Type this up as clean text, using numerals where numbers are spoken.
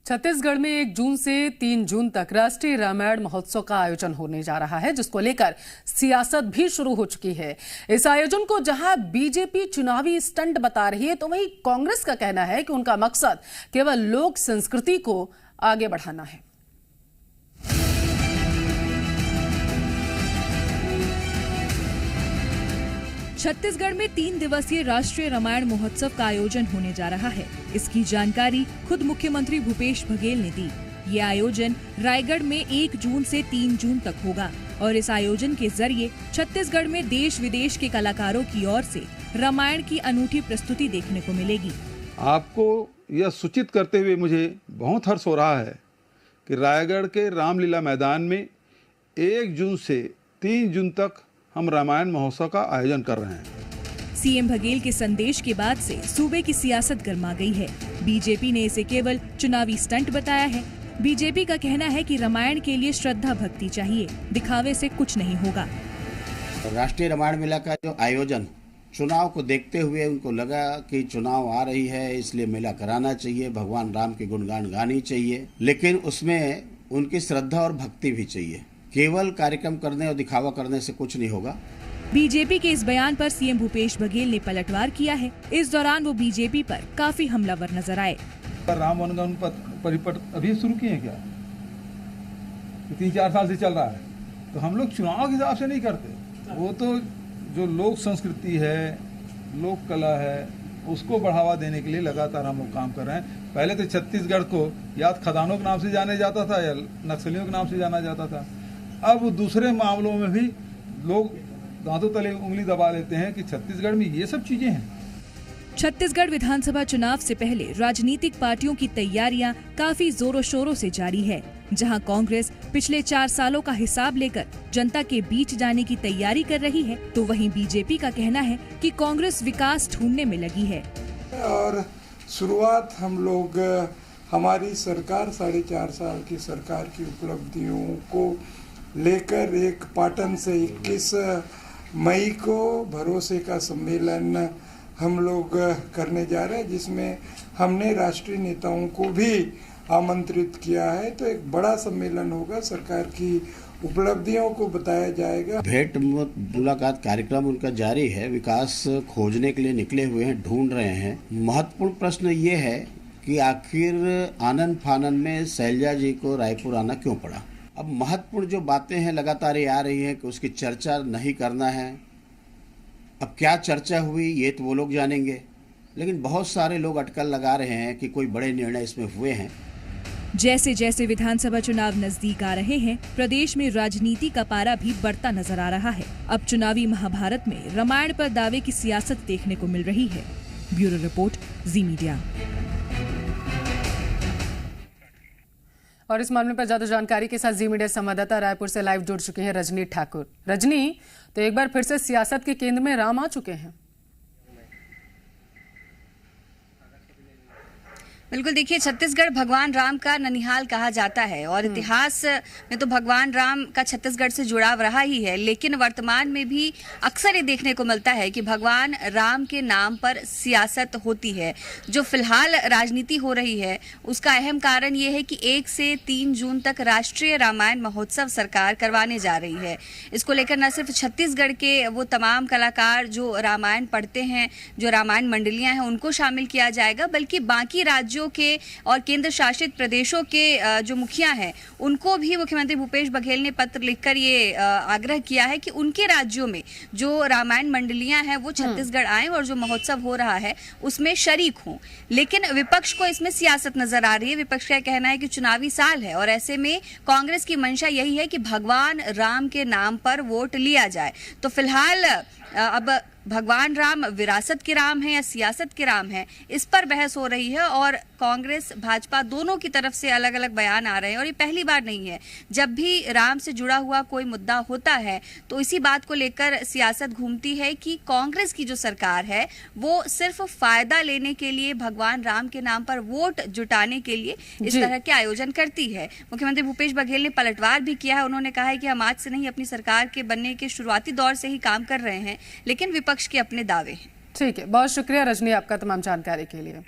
छत्तीसगढ़ में 1 जून से 3 जून तक राष्ट्रीय रामायण महोत्सव का आयोजन होने जा रहा है, जिसको लेकर सियासत भी शुरू हो चुकी है। इस आयोजन को जहां बीजेपी चुनावी स्टंट बता रही है, तो वहीं कांग्रेस का कहना है कि उनका मकसद केवल लोक संस्कृति को आगे बढ़ाना है। छत्तीसगढ़ में 3 दिवसीय राष्ट्रीय रामायण महोत्सव का आयोजन होने जा रहा है। इसकी जानकारी खुद मुख्यमंत्री भूपेश बघेल ने दी। ये आयोजन रायगढ़ में 1 जून से 3 जून तक होगा और इस आयोजन के जरिए छत्तीसगढ़ में देश विदेश के कलाकारों की ओर से रामायण की अनूठी प्रस्तुति देखने को मिलेगी। आपको यह सूचित करते हुए मुझे बहुत हर्ष हो रहा है कि रायगढ़ के रामलीला मैदान में 1 जून से 3 जून तक हम रामायण महोत्सव का आयोजन कर रहे हैं। सीएम बघेल के संदेश के बाद से सूबे की सियासत गर्मा गई है। बीजेपी ने इसे केवल चुनावी स्टंट बताया है। बीजेपी का कहना है कि रामायण के लिए श्रद्धा भक्ति चाहिए, दिखावे से कुछ नहीं होगा। राष्ट्रीय रामायण मेला का जो आयोजन चुनाव को देखते हुए उनको लगा कि चुनाव आ रही है, इसलिए मेला कराना चाहिए, भगवान राम के गुणगान गानी चाहिए, लेकिन उसमें उनकी श्रद्धा और भक्ति भी चाहिए। केवल कार्यक्रम करने और दिखावा करने से कुछ नहीं होगा। बीजेपी के इस बयान पर सीएम भूपेश बघेल ने पलटवार किया है। इस दौरान वो बीजेपी पर काफी हमलावर नजर आए। राम वनगमन परिपथ अभी शुरू किए हैं क्या? 3-4 साल से चल रहा है, तो हम लोग चुनाव के हिसाब से नहीं करते। वो तो जो लोक संस्कृति है, लोक कला है, उसको बढ़ावा देने के लिए लगातार हम लोग काम कर रहे हैं। पहले तो छत्तीसगढ़ को या खदानों के नाम से जाने जाता था या नक्सलियों के नाम से जाना जाता था। अब दूसरे मामलों में भी लोग दांतों तले उंगली दबा लेते हैं कि छत्तीसगढ़ में ये सब चीजें हैं। छत्तीसगढ़ विधानसभा चुनाव से पहले राजनीतिक पार्टियों की तैयारियां काफी जोरों शोरों से जारी है। जहां कांग्रेस पिछले 4 सालों का हिसाब लेकर जनता के बीच जाने की तैयारी कर रही है, तो वहीं बीजेपी का कहना है कि कांग्रेस विकास ढूंढने में लगी है। और शुरुआत हम लोग हमारी सरकार 4.5 साल की सरकार की उपलब्धियों को लेकर एक पाटन से 21 मई को भरोसे का सम्मेलन हम लोग करने जा रहे हैं, जिसमें हमने राष्ट्रीय नेताओं को भी आमंत्रित किया है। तो एक बड़ा सम्मेलन होगा, सरकार की उपलब्धियों को बताया जाएगा। भेंट मुलाकात कार्यक्रम उनका जारी है, विकास खोजने के लिए निकले हुए हैं, ढूंढ रहे हैं। महत्वपूर्ण प्रश्न ये है कि आखिर आनंद फानन में शैलजा जी को रायपुर आना क्यों पड़ा। अब महत्वपूर्ण जो बातें हैं लगातार ये आ रही हैं कि उसकी चर्चा नहीं करना है। अब क्या चर्चा हुई ये तो वो लोग जानेंगे, लेकिन बहुत सारे लोग अटकल लगा रहे हैं कि कोई बड़े निर्णय इसमें हुए हैं। जैसे जैसे विधानसभा चुनाव नजदीक आ रहे हैं, प्रदेश में राजनीति का पारा भी बढ़ता नजर आ रहा है। अब चुनावी महाभारत में रामायण पर दावे की सियासत देखने को मिल रही है। ब्यूरो रिपोर्ट, जी मीडिया। और इस मामले पर ज्यादा जानकारी के साथ जी मीडिया संवाददाता रायपुर से लाइव जुड़ चुके हैं रजनी ठाकुर। रजनी, तो एक बार फिर से सियासत के केंद्र में राम आ चुके हैं। बिल्कुल, देखिए छत्तीसगढ़ भगवान राम का ननिहाल कहा जाता है और इतिहास में तो भगवान राम का छत्तीसगढ़ से जुड़ाव रहा ही है, लेकिन वर्तमान में भी अक्सर ये देखने को मिलता है कि भगवान राम के नाम पर सियासत होती है। जो फिलहाल राजनीति हो रही है उसका अहम कारण ये है कि 1 से 3 जून तक राष्ट्रीय रामायण महोत्सव सरकार करवाने जा रही है। इसको लेकर न सिर्फ छत्तीसगढ़ के वो तमाम कलाकार जो रामायण पढ़ते हैं, जो रामायण मंडलियाँ हैं, उनको शामिल किया जाएगा, बल्कि बाकी राज्यों के और केंद्र शासित प्रदेशों के जो मुखिया हैं उनको भी मुख्यमंत्री भूपेश बघेल ने पत्र लिखकर ये आग्रह किया है कि उनके राज्यों में जो रामायण मंडलियां हैं वो छत्तीसगढ़ आएं और जो महोत्सव हो रहा है उसमें शरीक हों। लेकिन विपक्ष को इसमें सियासत नजर आ रही है। विपक्ष का कहना है कि चुनावी साल है और ऐसे में कांग्रेस की मंशा यही है कि भगवान राम के नाम पर वोट लिया जाए। तो फिलहाल अब भगवान राम विरासत के राम है या सियासत के राम है, इस पर बहस हो रही है और कांग्रेस भाजपा दोनों की तरफ से अलग अलग बयान आ रहे हैं। और ये पहली बार नहीं है, जब भी राम से जुड़ा हुआ कोई मुद्दा होता है तो इसी बात को लेकर सियासत घूमती है कि कांग्रेस की जो सरकार है वो सिर्फ फायदा लेने के लिए, भगवान राम के नाम पर वोट जुटाने के लिए इस तरह के आयोजन करती है। मुख्यमंत्री भूपेश बघेल ने पलटवार भी किया है। उन्होंने कहा है कि हम आज से नहीं, अपनी सरकार के बनने के शुरुआती दौर से ही काम कर रहे हैं, लेकिन विपक्ष के अपने दावे हैं। ठीक है, बहुत शुक्रिया रजनी आपका तमाम जानकारी के लिए।